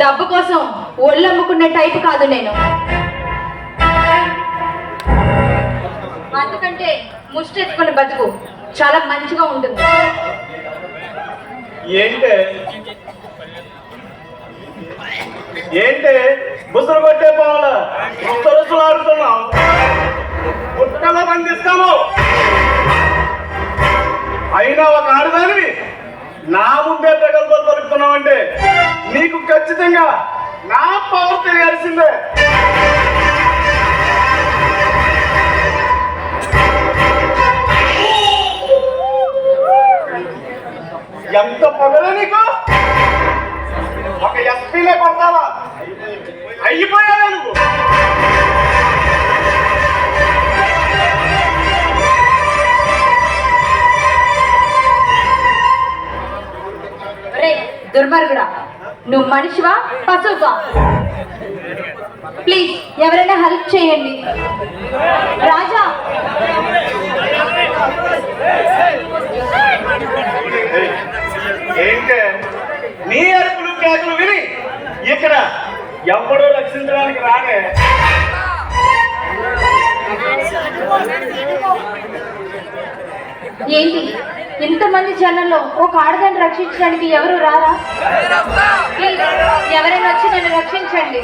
డబ్బు కోసం ఒళ్ళు అమ్ముకున్న టైపు కాదు నేను. అందుకంటే ముష్టి ఎత్తుకున్న బతుకు చాలా మంచిగా ఉంటుంది. ఏంటే ఏంటే బుసలు కొట్టే పోవాల రుసలు ఆడుతున్నావు, పుట్టలో బంధిస్తాను. అయినా ఒక ఆడదానివి నా ముందే ప్రగల్భాలు పలుకుతున్నావంటే నీకు ఖచ్చితంగా నా పవర్ తెలియాల్సిందే. ఎంత పొగరే నీకు? ఒక ఎస్పీలే కొడతావా? అయిపోయావా నువ్వు? దుర్మార్గుడా, నువ్వు మనిషివా పశువువా? ప్లీజ్ ఎవరైనా హెల్ప్ చేయండి. రాజా, ఏంటే నీ అరుపులు కేకలు విని ఇక్కడ ఎవడో రక్షించడానికి రానే. ఏంటి ఇంతమంది జనంలో ఒక ఆడదాన్ని రక్షించడానికి ఎవరు రారా? ప్లీజ్ ఎవరైనా వచ్చి నన్ను రక్షించండి.